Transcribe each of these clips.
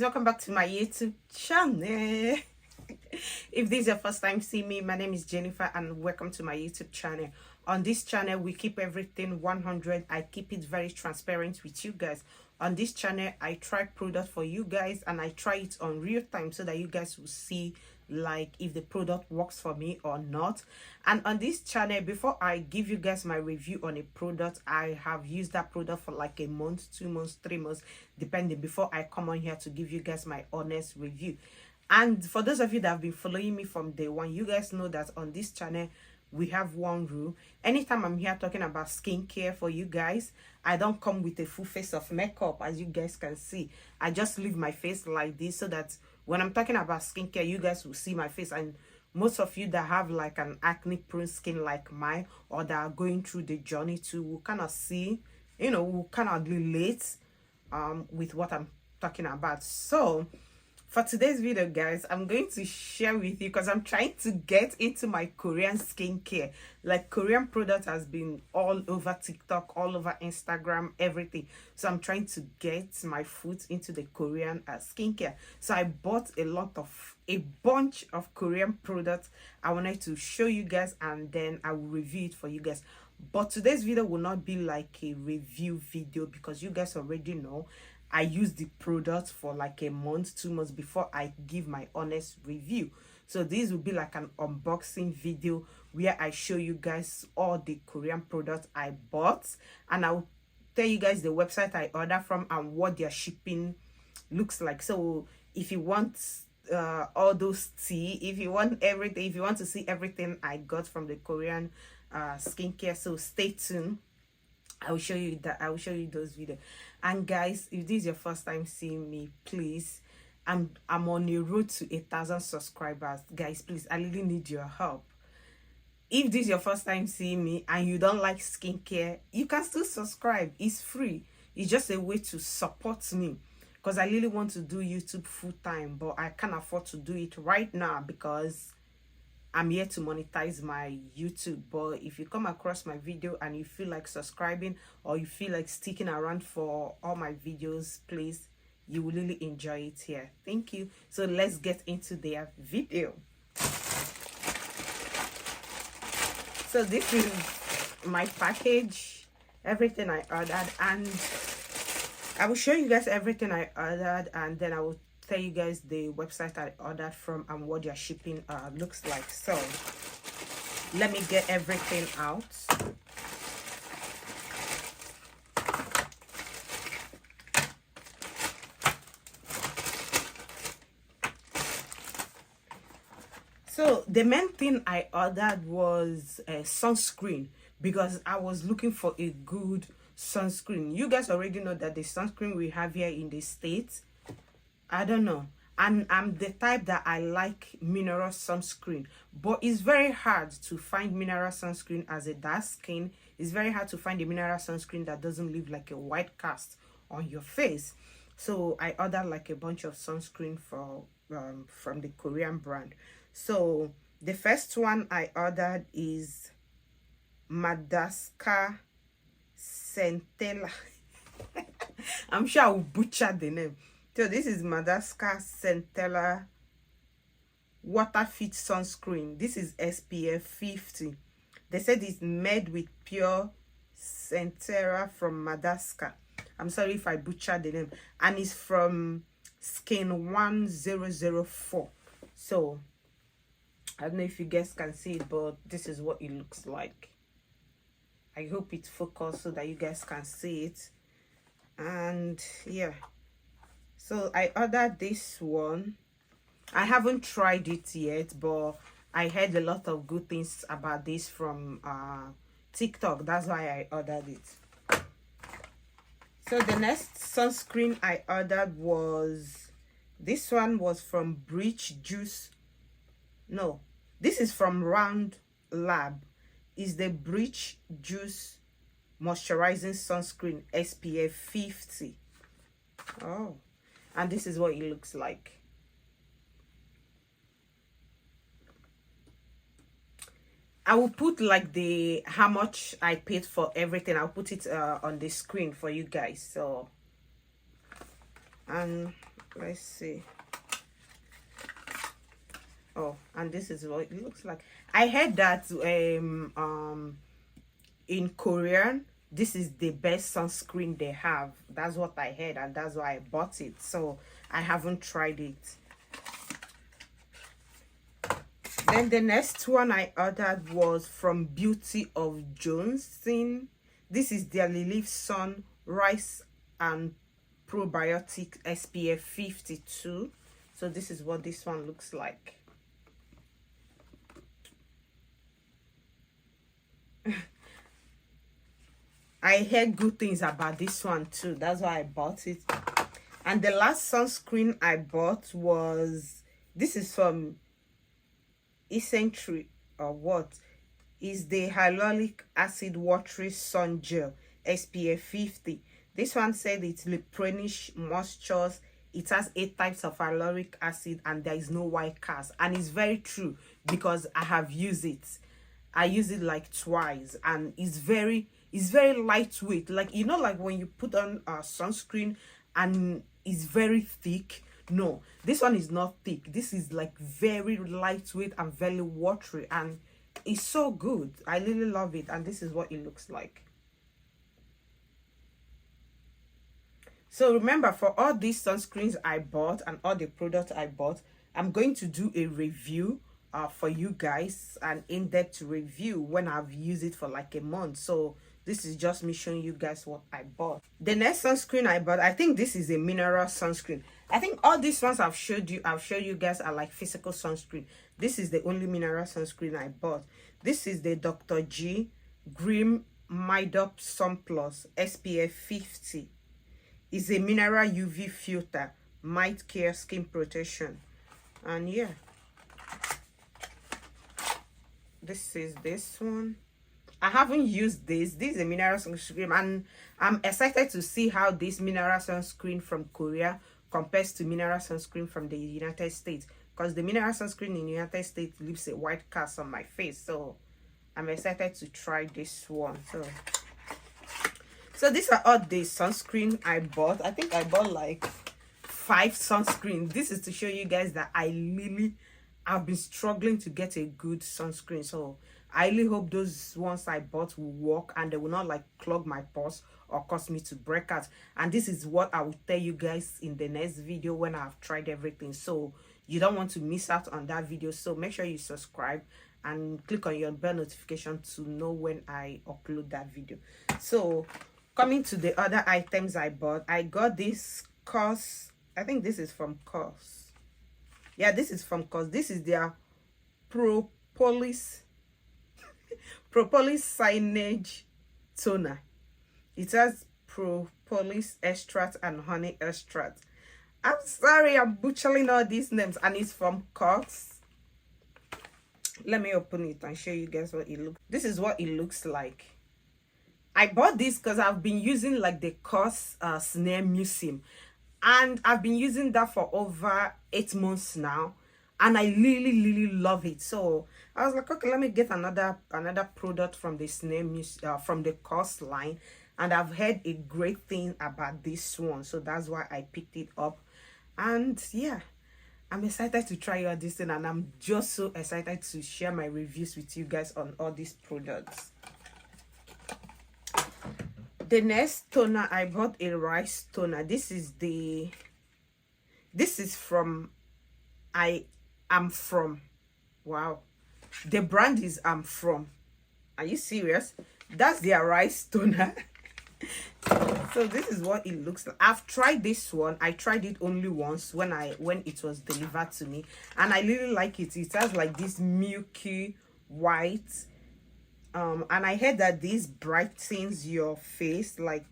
welcome back to my YouTube channel. If this is your first time seeing me, my name is Jennifer and welcome to my YouTube channel. On this channel we keep everything 100. I keep it very transparent with you guys. On this channel I try product for you guys and I try it on real time so that you guys will see like if the product works for me or not. And on this channel, before I give you guys my review on a product, I have used that product for like a month, 2 months, 3 months, depending, before I come on here to give you guys my honest review. And for those of you that have been following me from day one, you guys know that on this channel we have one rule. Anytime I'm here talking about skincare for you guys, I don't come with a full face of makeup. As you guys can see, I just leave my face like this so that when I'm talking about skincare, you guys will see my face. And most of you that have like an acne prone skin like mine, or that are going through the journey too, will kind of see, you know, will kind of relate with what I'm talking about. So for today's video, guys, I'm going to share with you, because I'm trying to get into my Korean skincare. Like, Korean product has been all over TikTok, all over Instagram, everything. So I'm trying to get my foot into the Korean skincare. So I bought a bunch of Korean products. I wanted to show you guys and then I will review it for you guys. But today's video will not be like a review video, because you guys already know I use the product for like a month, 2 months before I give my honest review. So this will be like an unboxing video where I show you guys all the Korean products I bought, and I'll tell you guys the website I order from and what their shipping looks like. So if you want all those tea, if you want everything, if you want to see everything I got from the Korean skincare, so stay tuned. I will show you that. I will show you those videos. And guys, if this is your first time seeing me, please, I'm on a road to 1,000 subscribers. Guys, please, I really need your help. If this is your first time seeing me and you don't like skincare, you can still subscribe. It's free. It's just a way to support me, because I really want to do YouTube full time, but I can't afford to do it right now because I'm here to monetize my YouTube. But if you come across my video and you feel like subscribing, or you feel like sticking around for all my videos, please, you will really enjoy it here. Thank you. So let's get into their video. So this is my package, everything I ordered, and I will show you guys everything I ordered, and then I will tell you guys the website I ordered from and what their shipping looks like. So let me get everything out. So the main thing I ordered was a sunscreen, because I was looking for a good sunscreen. You guys already know that the sunscreen we have here in the States, I don't know, and I'm the type that I like mineral sunscreen, but it's very hard to find mineral sunscreen as a dark skin. It's very hard to find a mineral sunscreen that doesn't leave like a white cast on your face. So I ordered like a bunch of sunscreen for from the Korean brand. So the first one I ordered is Madagascar Centella. I'm sure I will butcher the name. So this is Madagascar Centella Water Fit Sunscreen. This is SPF 50. They said it's made with pure Centella from Madagascar. I'm sorry if I butchered the name. And it's from Skin 1004. So I don't know if you guys can see it, but this is what it looks like. I hope it focuses so that you guys can see it. And yeah, so I ordered this one. I haven't tried it yet, but I heard a lot of good things about this from TikTok. That's why I ordered it. So the next sunscreen I ordered was, this one was from Breach Juice. No, this is from Round Lab. Is the Breach Juice Moisturizing Sunscreen SPF 50. Oh, and this is what it looks like. I will put like the how much I paid for everything. I'll put it on the screen for you guys. So and Let's see. Oh, and this is what it looks like. I heard that in Korean, this is the best sunscreen they have. That's what I heard, and that's why I bought it. So I haven't tried it. Then the next one I ordered was from Beauty of Johnson. This is their Relief Sun Rice and Probiotic SPF 52. So this is what this one looks like. I heard good things about this one too. That's why I bought it. And the last sunscreen I bought was, this is from Eccentric, or what is the hyaluronic acid watery sun gel SPF 50. This one said it's replenish moistures. It has 8 types of hyaluronic acid and there is no white cast, and it's very true because I have used it. I use it like twice, and it's very lightweight. Like, you know, like when you put on sunscreen and it's very thick. No, this one is not thick. This is like very lightweight and very watery, and it's so good. I really love it, and this is what it looks like. So remember, for all these sunscreens I bought and all the products I bought, I'm going to do a review for you guys, an in-depth review when I've used it for like a month. So this is just me showing you guys what I bought. The next sunscreen I bought, I think this is a mineral sunscreen. I think all these ones I've showed you guys are like physical sunscreen. This is the only mineral sunscreen I bought. This is the Dr. G Grim Midop Sun Plus SPF 50. It's a mineral UV filter, might care skin protection. And yeah, this is this one. I haven't used this. This is a mineral sunscreen, and I'm excited to see how this mineral sunscreen from Korea compares to mineral sunscreen from the United States, because the mineral sunscreen in the United States leaves a white cast on my face. So I'm excited to try this one. So these are all the sunscreen I bought. I think I bought like 5 sunscreen. This is to show you guys that I've been struggling to get a good sunscreen. So I really hope those ones I bought will work and they will not like clog my pores or cause me to break out. And this is what I will tell you guys in the next video when I've tried everything. So you don't want to miss out on that video. So make sure you subscribe and click on your bell notification to know when I upload that video. So coming to the other items I bought, I got this COS. I think this is from COS. Yeah, this is from COS. This is their propolis signage toner. It has propolis extract and honey extract. I'm sorry, I'm butchering all these names, and it's from COS. Let me open it and show you guys what it looks. This is what it looks like. I bought this because I've been using like the COS Snare Museum, and I've been using that for over 8 months now, and I really love it. So I was like, okay, let me get another product from the Snare Museum, from the COS line, and I've heard a great thing about this one, so that's why I picked it up. And yeah, I'm excited to try all this thing, and I'm just so excited to share my reviews with you guys on all these products. The next toner I bought, a rice toner. This is from I Am From. Wow, the brand is I'm From. Are you serious? That's their rice toner. So this is what it looks like. I've tried this one. I tried it only once when it was delivered to me, and I really like it. It has like this milky white, and I heard that this brightens your face, like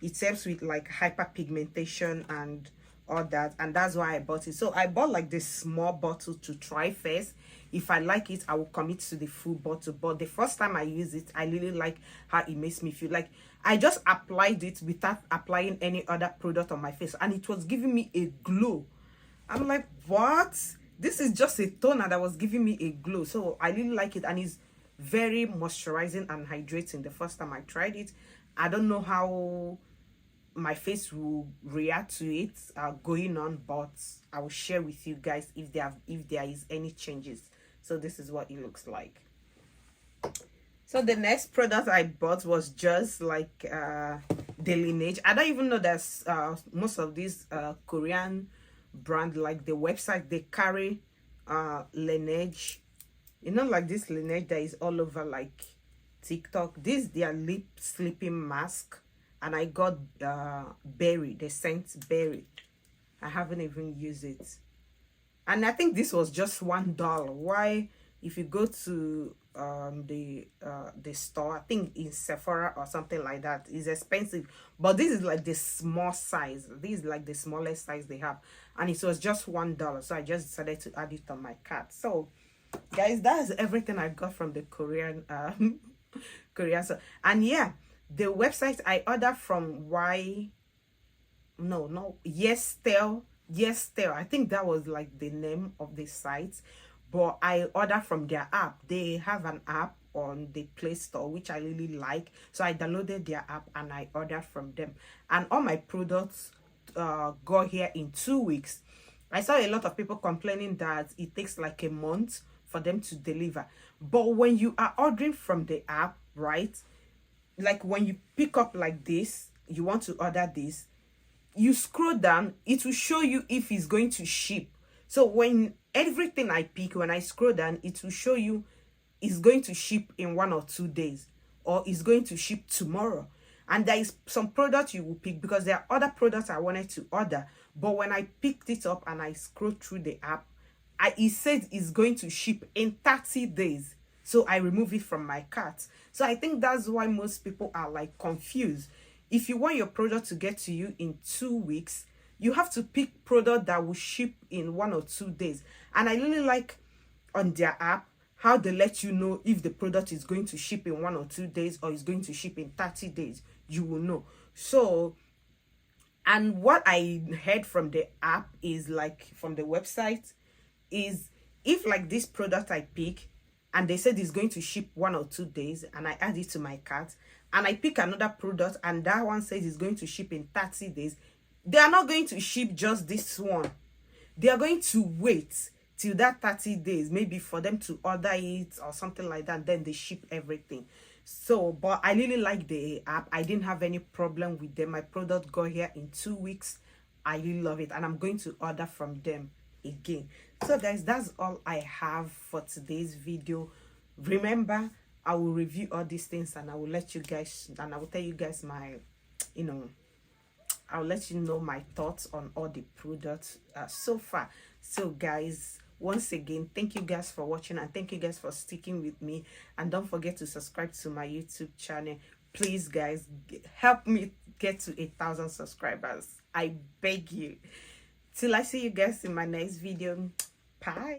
it helps with like hyperpigmentation and all that, and that's why I bought it. So I bought like this small bottle to try first. If I like it, I will commit to the full bottle. But the first time I use it, I really like how it makes me feel. Like I just applied it without applying any other product on my face, and it was giving me a glow. I'm like, what? This is just a toner that was giving me a glow. So I really like it, and it's very moisturizing and hydrating. The first time I tried it, I don't know how my face will react to it going on, but I will share with you guys if there is any changes. So this is what it looks like. So the next product I bought was just like the Lineage. I don't even know that most of these Korean brand, like the website, they carry Lineage. You know, like this Lineage that is all over like TikTok. This their lip sleeping mask, and I got berry, the scent berry. I haven't even used it, and I think this was just $1. Why, if you go to the store, I think in Sephora or something like that, is expensive, but this is like the small size. This is like the smallest size they have, and it was just $1. So I just decided to add it on my cart. So guys, that's everything I got from the Korean Korea. So, and yeah, the website I ordered from Yes Tell, I think that was like the name of the site, but I ordered from their app. They have an app on the Play Store, which I really like, so I downloaded their app and I ordered from them, and all my products got here in 2 weeks. I saw a lot of people complaining that it takes like a month for them to deliver, but when you are ordering from the app, right, like when you pick up like this, you want to order this, you scroll down, it will show you if it's going to ship. So when everything I pick, when I scroll down, it will show you it's going to ship in 1 or 2 days, or it's going to ship tomorrow. And there is some product you will pick, because there are other products I wanted to order, but when I picked it up and I scrolled through the app, it says it's going to ship in 30 days. So I remove it from my cart. So I think that's why most people are like confused. If you want your product to get to you in 2 weeks, you have to pick product that will ship in 1 or 2 days. And I really like on their app how they let you know if the product is going to ship in 1 or 2 days or is going to ship in 30 days. You will know. So, and what I heard from the app is like from the website is, if like this product I pick and they said it's going to ship 1 or 2 days and I add it to my cart, and I pick another product and that one says it's going to ship in 30 days, they are not going to ship just this one. They are going to wait till that 30 days, maybe for them to order it or something like that, then they ship everything. So, but I really like the app. I didn't have any problem with them. My product got here in 2 weeks. I really love it, and I'm going to order from them again. So guys, that's all I have for today's video. Remember, I will review all these things and I will let you guys, and I will tell you guys my, I'll let you know my thoughts on all the products so far. So guys, once again, thank you guys for watching, and thank you guys for sticking with me, and don't forget to subscribe to my YouTube channel. Please guys, help me get to 1,000 subscribers. I beg you. Till I see you guys in my next video. Bye.